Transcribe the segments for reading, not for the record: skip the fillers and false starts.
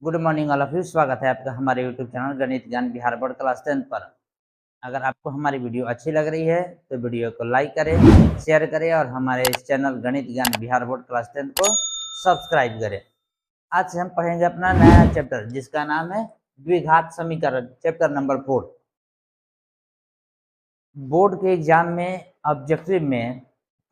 Good morning all of you. स्वागत है आपका हमारे यूट्यूब चैनल गणित ज्ञान बिहार बोर्ड क्लास 10 पर। अगर आपको हमारी वीडियो अच्छी लग रही है तो वीडियो को लाइक करें, शेयर करें और हमारे इस चैनल गणित ज्ञान बिहार बोर्ड क्लास 10 को सब्सक्राइब करें। आज से हम पढ़ेंगे अपना नया चैप्टर जिसका नाम है द्विघात समीकरण, चैप्टर नंबर 4। बोर्ड के एग्जाम में ऑब्जेक्टिव में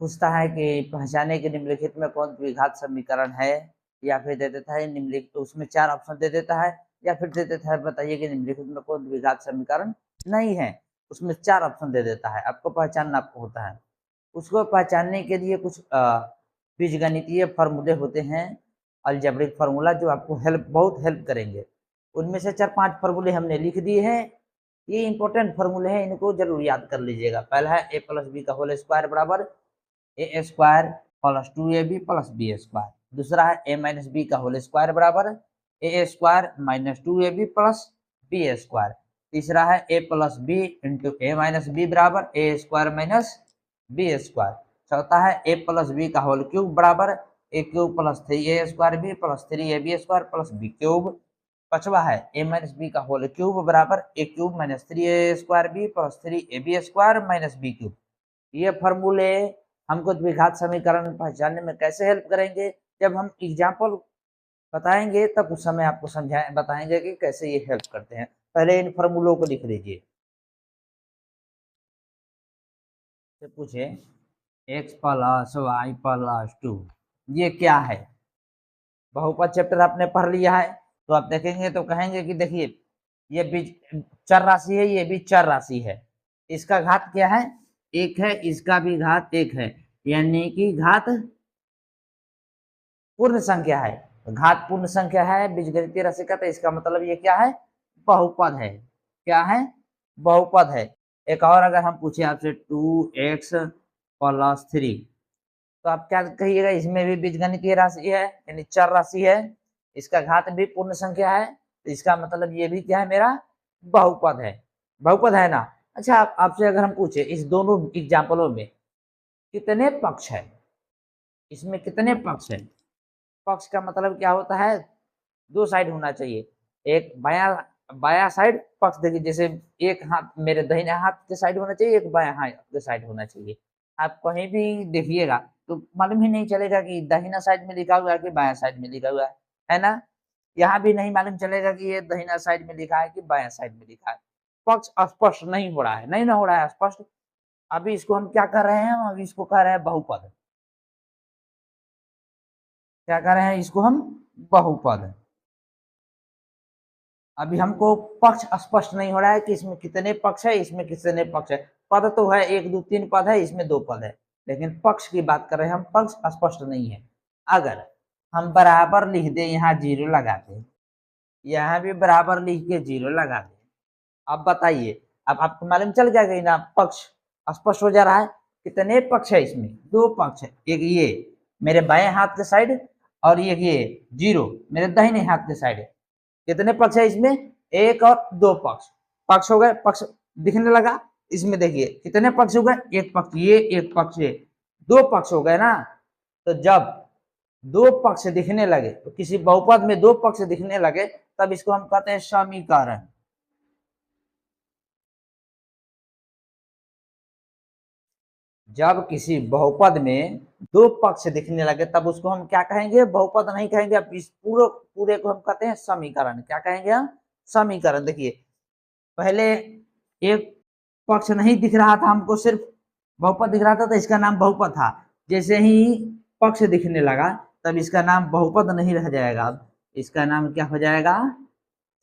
पूछता है कि पहचाने के निम्नलिखित में कौन द्विघात समीकरण है, या फिर दे देता है निम्नलिखित, तो उसमें 4 ऑप्शन दे देता है, या फिर दे देता है बताइए कि निम्नलिखित में कौन द्विघात समीकरण नहीं है। उसमें 4 ऑप्शन दे देता है, आपको पहचानना आपको होता है। उसको पहचानने के लिए कुछ बीजगणितीय फार्मूले होते हैं, अलजेब्रिक फार्मूला, जो आपको बहुत हेल्प करेंगे। उनमें से 4-5 फार्मूले हमने लिख दिए हैं। ये इंपॉर्टेंट फार्मूले हैं, इनको जरूर याद कर लीजिएगा। पहला है a प्लस बी का होल स्क्वायर बराबर A square plus 2ab plus B square. दूसरा है a माइनस बी का होल स्क्वायर बराबर A square minus 2ab plus B square. तीसरा है a plus B into A minus B बराबर A square minus B square. चौथा है a plus B का होल क्यूब बराबर A cube plus 3a square B plus 3ab square plus B cube. पांचवा है a minus B का whole cube बराबर A cube minus 3a square B plus 3ab square minus B cube. ये फॉर्मूले हमको द्विघात समीकरण पहचानने में कैसे हेल्प करेंगे, जब हम एग्जाम्पल बताएंगे तब उस समय आपको समझाएं बताएंगे कि कैसे ये हेल्प करते हैं। पहले इन फॉर्मूलों को लिख लीजिए। तो पूछे x प्लस वाई प्लस 2 ये क्या है। बहुपद चैप्टर आपने पढ़ लिया है, तो आप देखेंगे तो कहेंगे कि देखिए ये भी चर राशि है, ये भी चर राशि है। इसका घात क्या है? एक है, इसका भी घात एक है, यानी कि घात पूर्ण संख्या है। घात पूर्ण संख्या है बीजगणितीय राशि का, तो इसका मतलब ये क्या है? बहुपद है। क्या है? बहुपद है। एक और अगर हम पूछे आपसे 2x प्लस 3, तो आप क्या कहिएगा? इसमें भी बीजगणितीय राशि है, यानी चर राशि है, इसका घात भी पूर्ण संख्या है, तो इसका मतलब ये भी क्या है? मेरा बहुपद है। बहुपद है ना। अच्छा, आपसे अगर हम पूछे इस दोनों एग्जाम्पलों में कितने पक्ष है, इसमें कितने पक्ष है? पक्ष का मतलब क्या होता है? दो साइड होना चाहिए। एक बाया बाया साइड पक्ष, देखिए जैसे एक हाथ मेरे दाहिने हाथ के साइड होना चाहिए, एक बाया हाथ के साइड होना चाहिए। आप कहीं भी देखिएगा तो मालूम ही नहीं चलेगा कि दाहिना साइड में लिखा हुआ है कि बाया साइड में लिखा हुआ है ना। यहाँ भी नहीं मालूम चलेगा कि ये दाहिना साइड में लिखा है कि बाया साइड में लिखा है। पक्ष स्पष्ट नहीं हो रहा है, नहीं ना हो रहा है स्पष्ट। अभी इसको हम क्या कर रहे हैं? अभी इसको कह रहे हैं बहुपद। क्या कर रहे हैं? इसको हम बहुपद। अभी हमको पक्ष स्पष्ट नहीं हो रहा है कि इसमें कितने पक्ष है, इसमें कितने पक्ष है। पद तो है 1 2 3 पद है, इसमें 2 पद है, लेकिन पक्ष की बात कर रहे हैं हम, पक्ष स्पष्ट नहीं है। अगर हम बराबर लिख दे, यहाँ 0 लगा दे, यहाँ भी बराबर लिख के 0 लगा दे, अब बताइए, अब आपको मालूम चल जाएगा ना, पक्ष स्पष्ट हो जा रहा है। कितने पक्ष है इसमें? 2 पक्ष है, एक ये मेरे बाएं हाथ के साइड और एक ये 0 मेरे दाहिने हाथ के साइड। कितने पक्ष है इसमें? एक और दो पक्ष। पक्ष हो गए, पक्ष दिखने लगा। इसमें देखिए कितने पक्ष हो गए? एक पक्ष ये, एक पक्ष ये, दो पक्ष हो गए ना। तो जब दो पक्ष दिखने लगे, तो किसी बहुपद में दो पक्ष दिखने लगे, तब इसको हम कहते हैं समीकरण। जब किसी बहुपद में दो पक्ष दिखने लगे तब उसको हम क्या कहेंगे? बहुपद नहीं कहेंगे। अब इस पूरे पूरे को हम कहते हैं समीकरण। क्या कहेंगे हम? समीकरण। देखिए पहले एक पक्ष नहीं दिख रहा था हमको, सिर्फ बहुपद दिख रहा था, तो इसका नाम बहुपद था। जैसे ही पक्ष दिखने लगा तब इसका नाम बहुपद नहीं रह जाएगा, अब इसका नाम क्या हो जाएगा?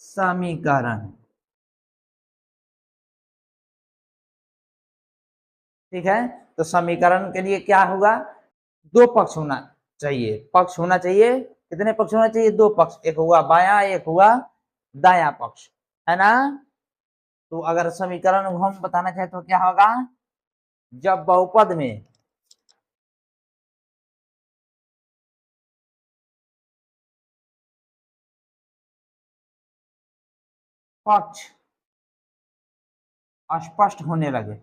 समीकरण। ठीक है, तो समीकरण के लिए क्या होगा? दो पक्ष होना चाहिए। पक्ष होना चाहिए, कितने पक्ष होना चाहिए? दो पक्ष। एक हुआ बाया, एक हुआ दाया पक्ष, है ना। तो अगर समीकरण हम बताना चाहे तो क्या होगा? जब बहुपद में पक्ष स्पष्ट होने लगे,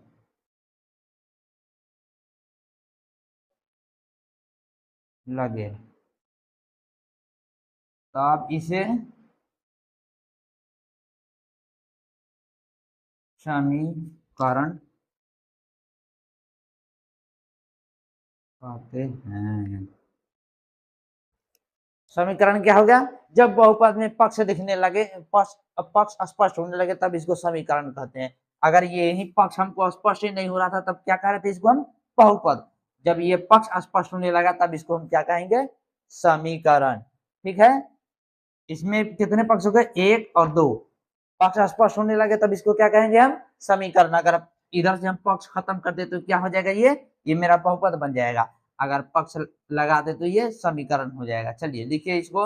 लगे, तब इसे समीकरण कहते हैं। समीकरण क्या हो गया? जब बहुपद में पक्ष दिखने लगे, पक्ष स्पष्ट होने लगे, तब इसको समीकरण कहते हैं। अगर ये ही पक्ष हमको स्पष्ट ही नहीं हो रहा था, तब क्या कह रहे थे? इसको हम बहुपद। जब ये पक्ष स्पष्ट होने लगा, तब इसको हम क्या कहेंगे? समीकरण। ठीक है, इसमें कितने पक्ष हो गए? 1 और 2। पक्ष स्पष्ट होने लगे तब इसको क्या कहेंगे हम? समीकरण। अगर इधर से हम पक्ष खत्म कर दे तो क्या हो जाएगा? ये मेरा बहुपद बन जाएगा। अगर पक्ष लगा दे तो ये समीकरण हो जाएगा। चलिए लिखिए इसको,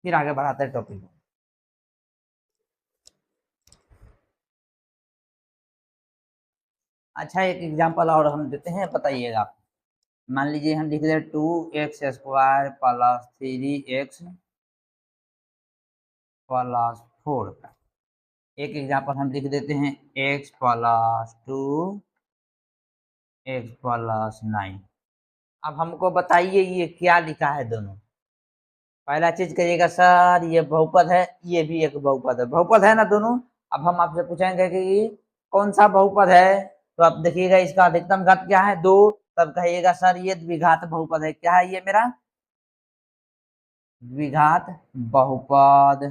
फिर आगे बढ़ाते हैं टॉपिक को। अच्छा, एक एग्जांपल और हम देते हैं, बताइएगा। मान लीजिए हम लिख दे 2x² प्लस 3x प्लस 4 का। एक एग्जांपल हम लिख देते हैं x प्लस 2 x प्लस 9। अब हमको बताइए ये क्या लिखा है दोनों। पहला चीज कहिएगा सर ये बहुपद है, ये भी एक बहुपद है। बहुपद है ना दोनों। अब हम आपसे पूछेंगे कि कौन सा बहुपद है, तो आप देखिएगा इसका अधिकतम घात क्या है? 2। तब कहिएगा सर ये द्विघात बहुपद है। क्या है ये मेरा? द्विघात बहुपद।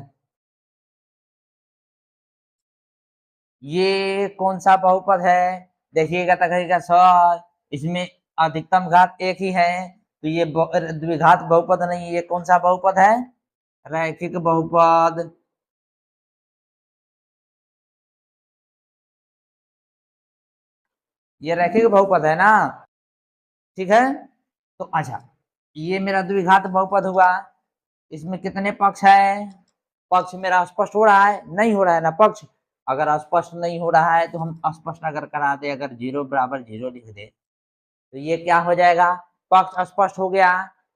ये कौन सा बहुपद है? देखिएगा तो कहिएगा सर इसमें अधिकतम घात 1 ही है, तो ये द्विघात बहुपद नहीं। ये कौन सा बहुपद है? रैखिक बहुपद। ये रैखिक बहुपद है ना? ठीक है, तो अच्छा, ये मेरा द्विघात बहुपद हुआ। इसमें कितने पक्ष है? पक्ष मेरा स्पष्ट हो रहा है? नहीं हो रहा है ना पक्ष। अगर स्पष्ट नहीं हो रहा है तो हम स्पष्ट अगर करा दे, अगर 0 बराबर 0 लिख दे तो ये क्या हो जाएगा? पक्ष स्पष्ट हो गया।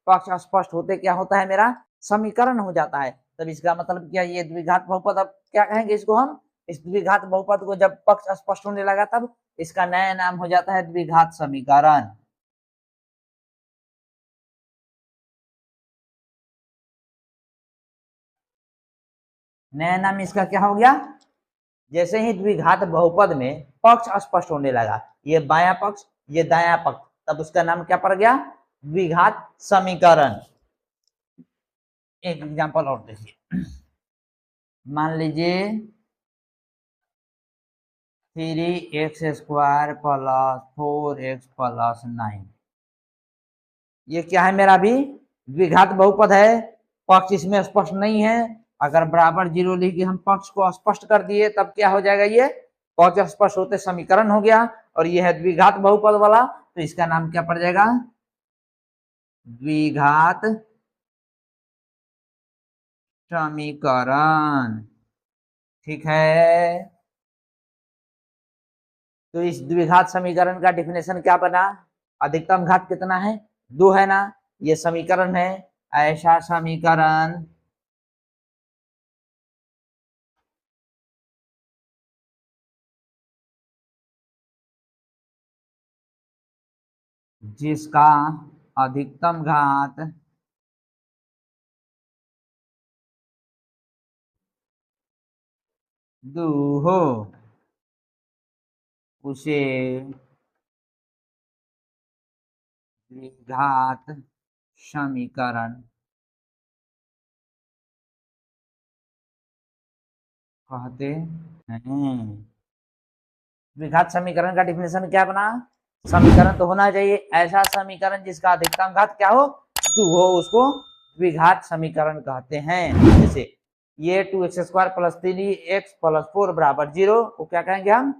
पक्ष स्पष्ट होते क्या होता है मेरा? समीकरण हो जाता है। तब इसका मतलब क्या? ये द्विघात बहुपद। अब क्या कहेंगे इसको हम? इस द्विघात बहुपद को जब पक्ष स्पष्ट होने लगा तब इसका नया नाम हो जाता है द्विघात समीकरण। नया नाम इसका क्या हो गया? जैसे ही द्विघात बहुपद में पक्ष स्पष्ट होने लगा, ये बायां पक्ष ये दायां पक्ष, तब उसका नाम क्या पड़ गया? द्विघात समीकरण। एक एग्जांपल और देखिए, मान लीजिए 3x² प्लस 4x प्लस 9। ये क्या है मेरा? भी द्विघात बहुपद है। पक्ष इसमें स्पष्ट नहीं है। अगर बराबर 0 लिख के हम पक्ष को स्पष्ट कर दिए तब क्या हो जाएगा? ये पक्ष स्पष्ट होते समीकरण हो गया। और ये है द्विघात बहुपद वाला, तो इसका नाम क्या पड़ जाएगा? द्विघात समीकरण। ठीक है, तो इस द्विघात समीकरण का डिफिनेशन क्या बना? अधिकतम घात कितना है? 2 है ना? ये समीकरण है। ऐसा समीकरण जिसका अधिकतम घात 2 हो उसे द्विघात समीकरण कहते हैं। द्विघात समीकरण का डिफिनेशन क्या बना? समीकरण तो होना चाहिए ऐसा समीकरण जिसका अधिकतम घात क्या हो? 2 हो, उसको द्विघात समीकरण कहते हैं। जैसे ये 2x² प्लस 3x प्लस 4 बराबर 0 को क्या कहेंगे हम?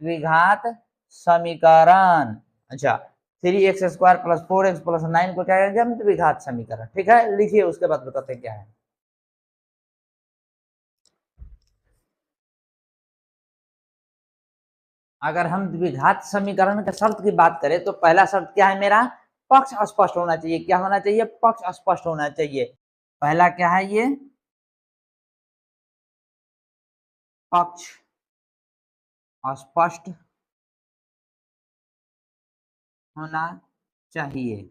द्विघात समीकरण। अच्छा, 3x² प्लस 4x प्लस 9 को क्या कहेंगे हम? द्विघात समीकरण। ठीक है, लिखिए उसके बाद बताते हैं क्या है। अगर हम द्विघात समीकरण के शर्त की बात करें तो पहला शर्त क्या है मेरा? पक्ष स्पष्ट होना चाहिए। क्या होना चाहिए? पक्ष स्पष्ट होना चाहिए। पहला क्या है? ये पक्ष स्पष्ट होना चाहिए।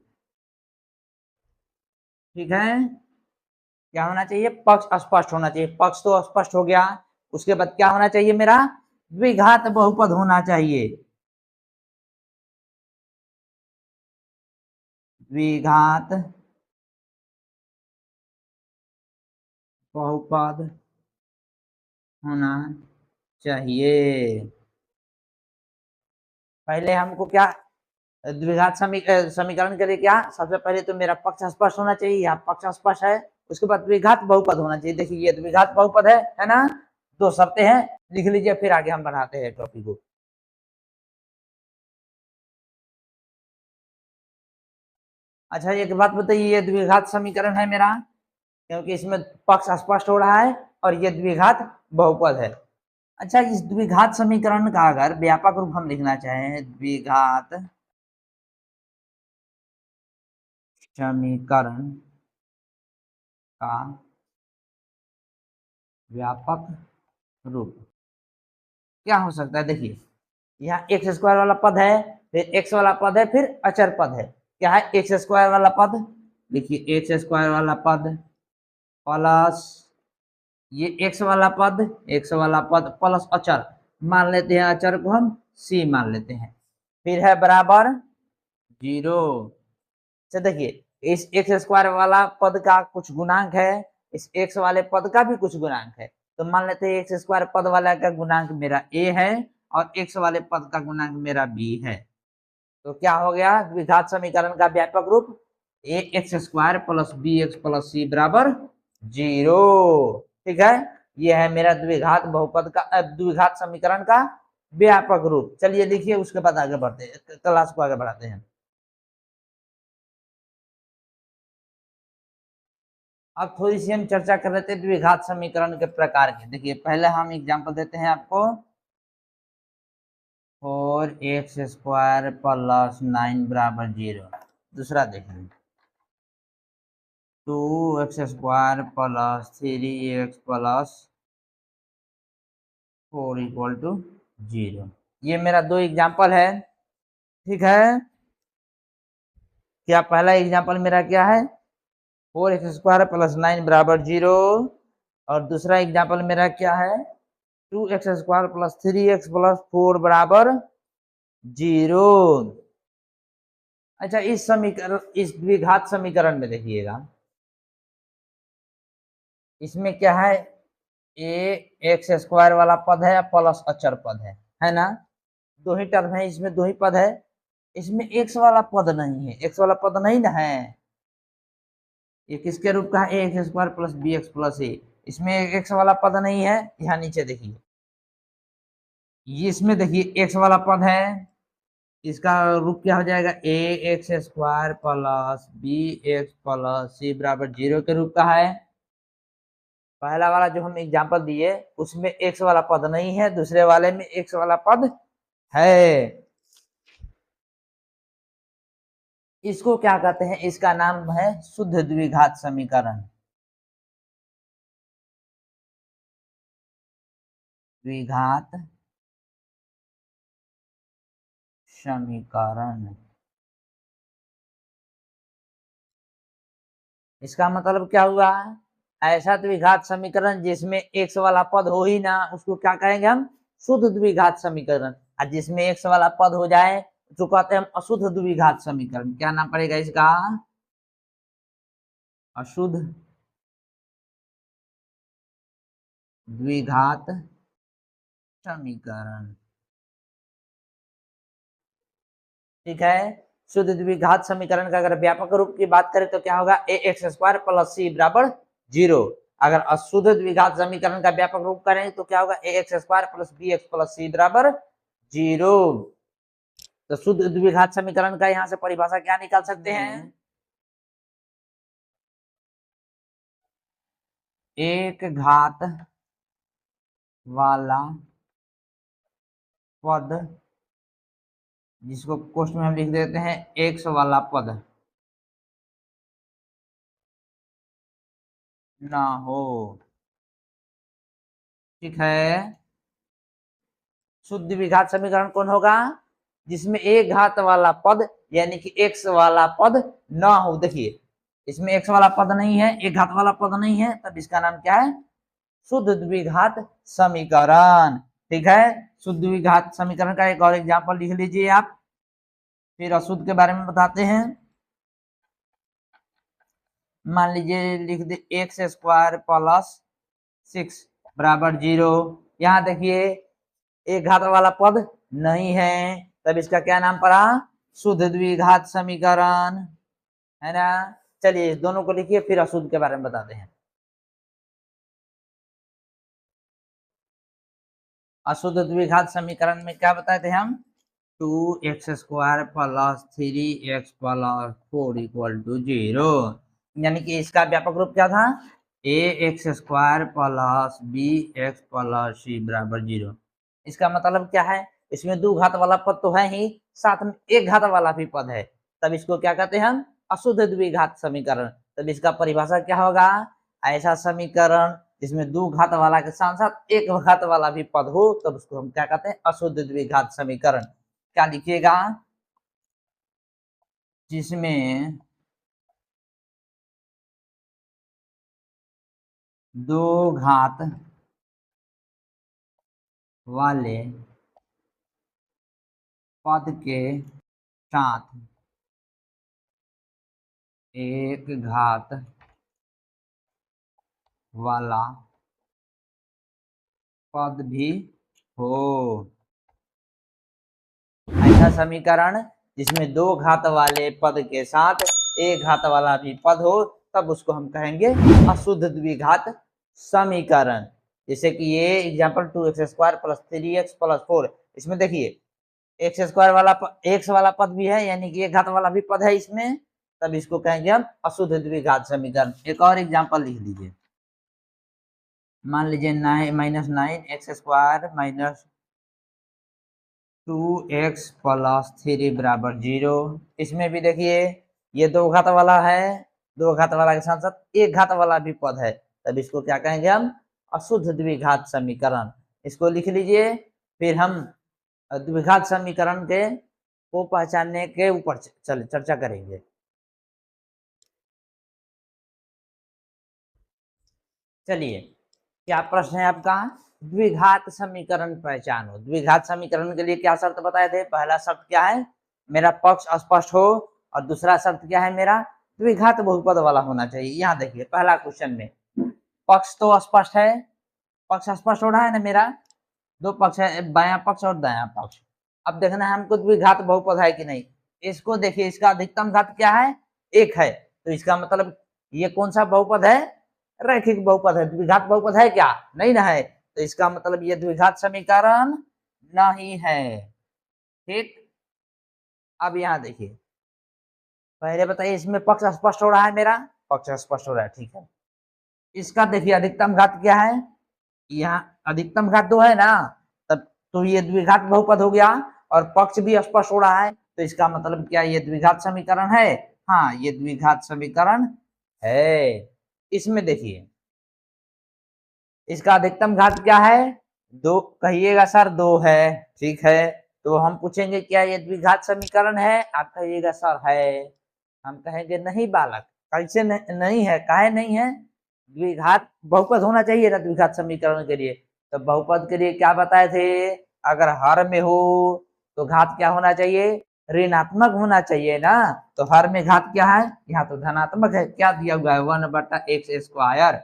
ठीक है, क्या होना चाहिए? पक्ष स्पष्ट होना चाहिए। पक्ष तो स्पष्ट हो गया, उसके बाद क्या होना चाहिए, मेरा द्विघात बहुपद होना चाहिए, द्विघात बहुपद होना चाहिए। पहले हमको क्या द्विघात समीकरण के लिए क्या, सबसे पहले तो मेरा पक्ष स्पष्ट होना चाहिए, यहाँ पक्ष स्पष्ट है, उसके बाद द्विघात बहुपद होना चाहिए। देखिए ये द्विघात बहुपद है ना, दो शर्तें हैं, लिख लीजिए, फिर आगे हम बढ़ाते हैं टॉपिक को। अच्छा एक बात बताइए, ये द्विघात समीकरण है मेरा, क्योंकि इसमें पक्ष स्पष्ट हो रहा है और ये द्विघात बहुपद है। अच्छा इस द्विघात समीकरण का अगर व्यापक रूप हम लिखना चाहें, द्विघात समीकरण का व्यापक रूप क्या हो सकता है, देखिए यहाँ एक्स स्क्वायर वाला पद है, फिर एक्स वाला पद है, फिर अचर पद है। क्या है एक्स स्क्वायर वाला पद, देखिए एक्स स्क्वायर वाला पद प्लस ये एक्स वाला पद प्लस अचर, मान लेते हैं अचर को हम सी मान लेते हैं, फिर है बराबर 0। अच्छा देखिए इस एक्स स्क्वायर वाला पद का कुछ गुणांक है, इस एक्स वाले पद का भी कुछ गुणांक है, तो मान लेते हैं एक्स स्क्वायर पद वाला का गुणांक मेरा ए है और एक्स वाले पद का गुणांक मेरा बी है। तो क्या हो गया द्विघात समीकरण का व्यापक रूप, A X square plus B X plus C बराबर 0। ठीक है, ये है मेरा द्विघात बहुपद का द्विघात समीकरण का व्यापक रूप। चलिए देखिए उसके बाद आगे बढ़ते हैं, क्लास को आगे बढ़ाते हैं। अब थोड़ी सी हम चर्चा कर लेते हैं द्विघात समीकरण के प्रकार के। देखिए पहले हम एग्जांपल देते हैं आपको, 4x स्क्वायर प्लस 9 बराबर 0। दूसरा देखिए 2x square plus 3x plus 4 equal to 0। ये मेरा दो एग्जांपल है। ठीक है, क्या पहला एग्जांपल मेरा क्या है 4x स्क्वायर प्लस 9 बराबर 0, और दूसरा एग्जांपल मेरा क्या है 2x square plus 3x plus 4 बराबर 0। अच्छा इस समीकरण इस द्विघात समीकरण में देखिएगा, इसमें क्या है ए एक्स स्क्वायर वाला पद है प्लस अचर पद है ना, दो ही टर्म है, इसमें दो ही पद है, इसमें एक्स वाला पद नहीं है, एक्स वाला पद नहीं ना है, ये किसके रूप का है A X square plus B X plus A, इसमें एक्स वाला पद नहीं है। यहाँ नीचे देखिए ये इसमें देखिए एक्स वाला पद है, इसका रूप क्या हो जाएगा A X square plus B X plus C बराबर 0 के रूप का है। पहला वाला जो हम एग्जांपल दिए उसमें एक्स वाला पद नहीं है, दूसरे वाले में एक्स वाला पद है। इसको क्या कहते हैं, इसका नाम है शुद्ध द्विघात समीकरण, द्विघात समीकरण। इसका मतलब क्या हुआ, ऐसा द्विघात समीकरण जिसमें एक्स वाला पद हो ही ना, उसको क्या कहेंगे हम शुद्ध द्विघात समीकरण, और जिसमें एक्स वाला पद हो जाए तो कहते हैं हम अशुद्ध द्विघात समीकरण। क्या नाम पड़ेगा इसका, अशुद्ध द्विघात समीकरण। ठीक है, शुद्ध द्विघात समीकरण का अगर व्यापक रूप की बात करें तो क्या होगा A X square plus C बराबर 0। अगर अशुद्ध द्विघात समीकरण का व्यापक रूप करें तो क्या होगा A X square plus B X plus C बराबर 0। तो शुद्ध द्विघात समीकरण का यहाँ से परिभाषा क्या निकाल सकते हैं, एक घात वाला पद, जिसको कोष्ठ में हम लिख देते हैं एक्स वाला पद ना हो। ठीक है, शुद्ध द्विघात समीकरण कौन होगा, जिसमें एक घात वाला पद यानी कि एक्स वाला पद ना हो। देखिए इसमें एक्स वाला पद नहीं है, एक घात वाला पद नहीं है, तब इसका नाम क्या है शुद्ध द्विघात समीकरण। ठीक है, शुद्ध द्विघात समीकरण का एक और एग्जांपल लिख लीजिए आप, फिर अशुद्ध के बारे में बताते हैं। मान लीजिए लिख दे एक्स स्क्वायर प्लस 6 बराबर 0। यहाँ देखिए एक घात वाला पद नहीं है, तब इसका क्या नाम पड़ा, शुद्ध द्विघात समीकरण, है ना। चलिए इस दोनों को लिखिए, फिर अशुद्ध के बारे में बताते हैं। अशुद्ध द्विघात समीकरण में क्या बताए थे हम, 2x square plus 3x plus 4 equal to 0। यानी कि इसका व्यापक रूप क्या था, ax square plus bx plus c बराबर 0। इसका मतलब क्या है, इसमें दो घात वाला पद तो है ही, साथ में एक घात वाला भी पद है, तब इसको क्या कहते हैं हम, अशुद्ध द्विघात समीकरण। तब इसका परिभाषा क्या होगा, ऐसा समीकरण जिसमें दो घात वाला के साथ साथ एक घात वाला भी पद हो, तब उसको हम क्या कहते हैं, अशुद्ध द्विघात समीकरण। क्या लिखिएगा, जिसमें दो घात वाले पद के साथ एक घात वाला पद भी हो। ऐसा समीकरण जिसमें दो घात वाले पद के साथ एक घात वाला भी पद हो, तब उसको हम कहेंगे अशुद्ध द्विघात समीकरण। जैसे कि ये example 2x square plus 3x plus 4, इसमें देखिए एक्स स्क्वायर वाला एक्स वाला पद भी है, यानी कि एक घात वाला भी पद है इसमें, तब इसको कहेंगे हम अशुद्ध द्विघात समीकरण। एक और एग्जांपल लिख लीजिए, मान लीजिए -9x square minus 2x plus 3 बराबर 0। इसमें भी देखिए ये दो घात वाला है, दो घात वाला के साथ साथ एक घात वाला भी पद है, तब इसको क्या कहेंगे हम, अशुद्ध द्विघात समीकरण। इसको लिख लीजिए, फिर हम द्विघात समीकरण के को पहचानने के ऊपर चर्चा करेंगे। चलिए क्या प्रश्न है आपका, द्विघात समीकरण पहचानो। द्विघात समीकरण के लिए क्या शर्त बताए थे, पहला शर्त क्या है, मेरा पक्ष स्पष्ट हो, और दूसरा शर्त क्या है, मेरा द्विघात बहुपद वाला होना चाहिए। यहाँ देखिए पहला क्वेश्चन में पक्ष तो स्पष्ट है, पक्ष स्पष्ट हो रहा है ना, मेरा दो पक्ष है, बायां पक्ष और दायां पक्ष। अब देखना है हमको द्विघात बहुपद है कि नहीं। इसको देखिए, इसका अधिकतम घात क्या है, एक है, तो इसका मतलब ये कौन सा बहुपद है, रैखिक बहुपद है। द्विघात बहुपद है क्या, नहीं ना है, तो इसका मतलब ये द्विघात समीकरण नहीं है। ठीक, अब यहाँ देखिए, पहले बताइए इसमें पक्ष स्पष्ट हो रहा है, मेरा पक्ष स्पष्ट हो रहा है, ठीक है। इसका देखिए अधिकतम घात क्या है, यहाँ अधिकतम घात 2 है ना, तब तो ये द्विघात बहुपद हो गया, और पक्ष भी स्पष्ट हो रहा है, तो इसका मतलब क्या ये द्विघात समीकरण है, हाँ ये द्विघात समीकरण है। इसमें देखिए इसका अधिकतम घात क्या है, 2, कहिएगा सर 2 है, ठीक है, तो हम पूछेंगे क्या ये द्विघात समीकरण है, आप कहिएगा सर है, हम कहेंगे नहीं बालक, कैसे नहीं है, काहे नहीं है, द्विघात बहुपद होना चाहिए ना द्विघात समीकरण के लिए। तो बहुपद के लिए क्या बताए थे, अगर हर में हो तो घात क्या होना चाहिए, ऋणात्मक होना चाहिए ना, तो हर में घात क्या है, यहाँ तो धनात्मक है, क्या दिया हुआ है 1/x स्क्वायर,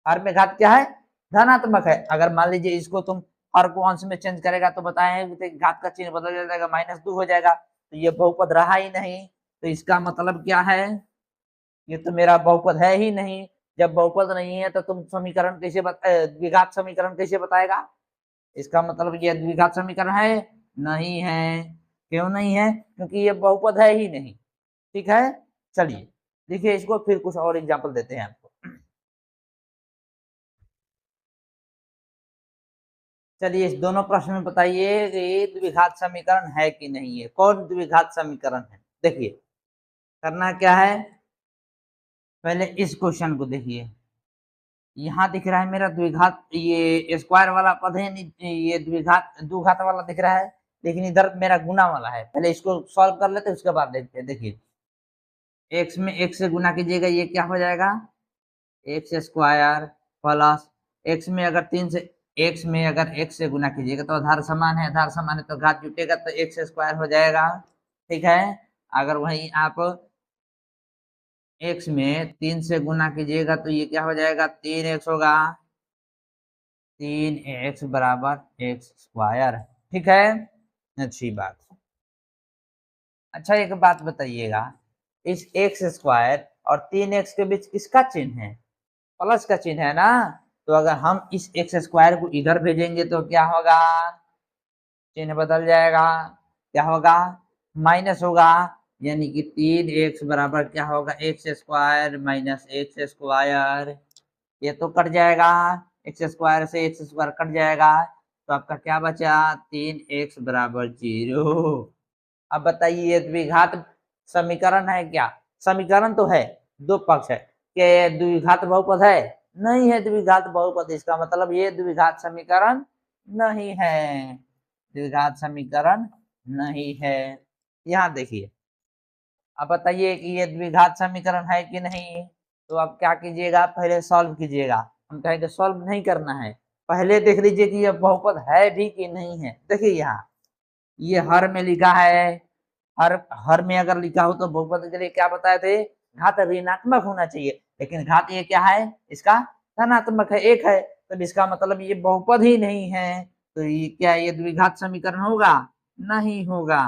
हर में घात क्या है, धनात्मक है। अगर मान लीजिए इसको तुम हर को अंश में चेंज करेगा तो बताए घात का चिन्ह बदल जाएगा, -2 हो जाएगा, तो ये बहुपद रहा ही नहीं, तो इसका मतलब क्या है, ये तो मेरा बहुपद है ही नहीं। जब बहुपद नहीं है तो तुम समीकरण कैसे द्विघात समीकरण कैसे बताएगा, इसका मतलब ये द्विघात समीकरण है नहीं है। क्यों नहीं है, क्योंकि ये बहुपद है ही नहीं। ठीक है, चलिए देखिए इसको फिर कुछ और एग्जांपल देते हैं आपको। चलिए इस दोनों प्रश्न में बताइए कि ये द्विघात समीकरण है कि नहीं है, कौन द्विघात समीकरण है। देखिए करना क्या है, पहले इस क्वेश्चन को देखिए, यहाँ दिख रहा है मेरा द्विघात, ये स्क्वायर वाला पद है, ये द्विघात दो घात वाला दिख रहा है, लेकिन इधर मेरा गुना वाला है। पहले इसको सॉल्व कर लेते हैं, उसके बाद देखते हैं। देखिए x में x से गुना कीजिएगा, ये क्या हो जाएगा, एक्स स्क्वायर प्लस एक्स में अगर एक्स से गुना कीजिएगा तो आधार समान है, आधार समान है तो घात जुटेगा तो एक्स स्क्वायर हो जाएगा। ठीक है, अगर वहीं आप एक्स में 3 से गुना कीजिएगा तो ये क्या हो जाएगा, 3x होगा, 3x बराबर एक्स स्क्वायर। ठीक है, अच्छी बात। अच्छा एक बात बताइएगा, इस एक्स स्क्वायर और 3x के बीच किसका चिन्ह है, प्लस का चिन्ह है ना, तो अगर हम इस एक्स स्क्वायर को इधर भेजेंगे तो क्या होगा, चिन्ह बदल जाएगा, क्या होगा, माइनस होगा, यानी कि 3x बराबर क्या होगा, x square minus x square, ये तो कट जाएगा, एक्स स्क्वायर से एक्स स्क्वायर कट जाएगा, तो आपका क्या बचा, 3x बराबर 0। अब बताइए ये द्विघात समीकरण है क्या, समीकरण तो है, दो पक्ष है, क्या ये द्विघात बहुपद है, नहीं है द्विघात बहुपद, इसका मतलब ये द्विघात समीकरण नहीं है, द्विघात समीकरण नहीं है। यहाँ देखिए, अब बताइए कि ये द्विघात समीकरण है कि नहीं, तो आप क्या कीजिएगा, पहले सॉल्व कीजिएगा, हम कहेंगे सॉल्व नहीं करना है, पहले देख लीजिए कि ये बहुपद है भी कि नहीं है। देखिए यहाँ ये हर में लिखा है, हर में अगर लिखा हो तो बहुपद के लिए क्या बताए थे, घात ऋणात्मक होना चाहिए, लेकिन घात ये क्या है, इसका धनात्मक है, एक है, तो इसका मतलब ये बहुपद ही नहीं है, तो ये क्या, ये द्विघात समीकरण होगा, नहीं होगा,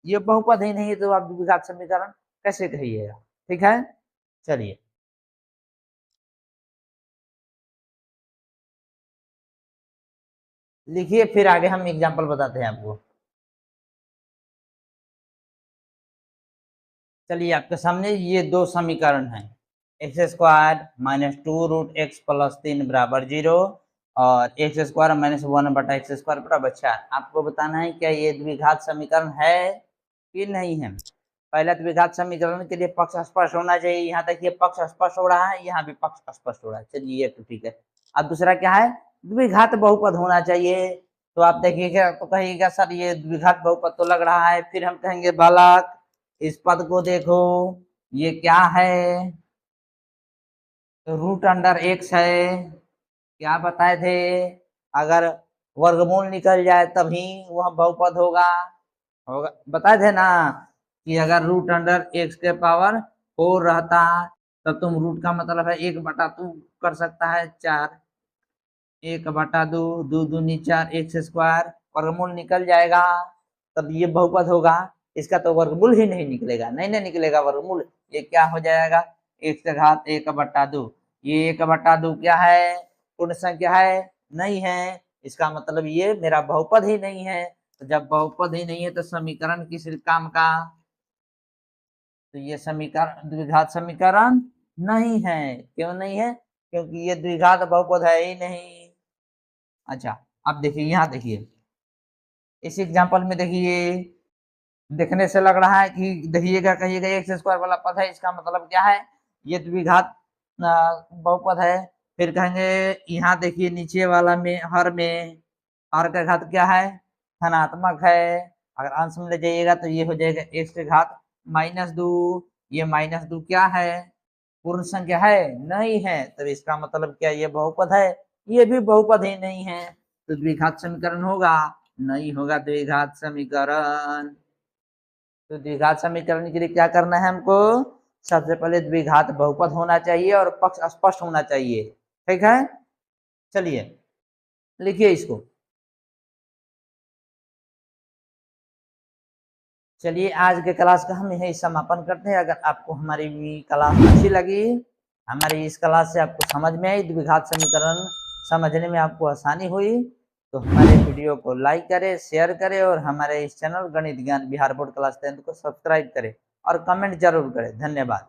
ये बहुपद ही नहीं है, तो आप द्विघात समीकरण कैसे कहिएगा। ठीक है, चलिए लिखिए, फिर आगे हम एग्जाम्पल बताते हैं आपको। चलिए आपके सामने ये दो समीकरण हैं, x square minus 2√x plus 3 बराबर 0 और x square minus 1/x square बराबर 4। आपको बताना है क्या ये द्विघात समीकरण है कि नहीं है। पहला द्विघात समीकरण के लिए पक्ष स्पष्ट होना चाहिए, यहाँ तक ये पक्ष स्पष्ट हो रहा है, यहाँ भी पक्ष स्पष्ट हो रहा है, चलिए ये तो ठीक है। अब दूसरा क्या है, द्विघात बहुपद होना चाहिए, तो आप देखिएगा तो कहिएगा सर ये द्विघात बहुपद तो लग रहा है, फिर हम कहेंगे बालक इस पद को देखो, ये क्या है, √x है, क्या बताए थे, अगर वर्गमूल निकल जाए तभी वह बहुपद होगा, बताए थे ना कि अगर √x के पावर 4 रहता तब तुम रूट का मतलब है 1/2 कर सकता है 4, 1/2, 2 दूनी 4, एक्स स्क्वायर, वर्गमूल निकल जाएगा तब ये बहुपद होगा, इसका तो वर्गमूल ही नहीं निकलेगा, नहीं निकलेगा वर्गमूल, ये क्या हो जाएगा, x का घात 1/2, ये 1/2 क्या है, पूर्ण संख्या है, नहीं है, इसका मतलब ये मेरा बहुपद ही नहीं है, तो जब बहुपद ही नहीं है तो समीकरण किस काम का, तो ये समीकरण द्विघात समीकरण नहीं है, क्यों नहीं है, क्योंकि ये द्विघात बहुपद है ही नहीं। अच्छा अब देखिए, यहाँ देखिए इस एग्जाम्पल में देखिए, देखने से लग रहा है कि देखिएगा कहिएगा एक्स स्क्वायर वाला पद है, इसका मतलब क्या है, ये द्विघात बहुपद है, फिर कहेंगे यहाँ देखिए नीचे वाला में हर का घात क्या है, धनात्मक है, अगर अंश में ले जाइएगा तो ये हो जाएगा एक्स के घात -2, ये -2 क्या है, पूर्ण संख्या है, नहीं है, तो इसका मतलब क्या ये बहुपद है, ये भी बहुपद ही नहीं है, तो द्विघात समीकरण होगा, नहीं होगा द्विघात समीकरण। तो द्विघात समीकरण के लिए क्या करना है हमको, सबसे पहले द्विघात बहुपद होना चाहिए और पक्ष स्पष्ट होना चाहिए। ठीक है, चलिए लिखिए इसको। चलिए आज के क्लास का हम यही समापन करते हैं। अगर आपको हमारी क्लास अच्छी लगी, हमारी इस क्लास से आपको समझ में आई, द्विघात समीकरण समझने में आपको आसानी हुई, तो हमारे वीडियो को लाइक करें, शेयर करें और हमारे इस चैनल गणित ज्ञान बिहार बोर्ड क्लास 10 को सब्सक्राइब करें और कमेंट जरूर करें। धन्यवाद।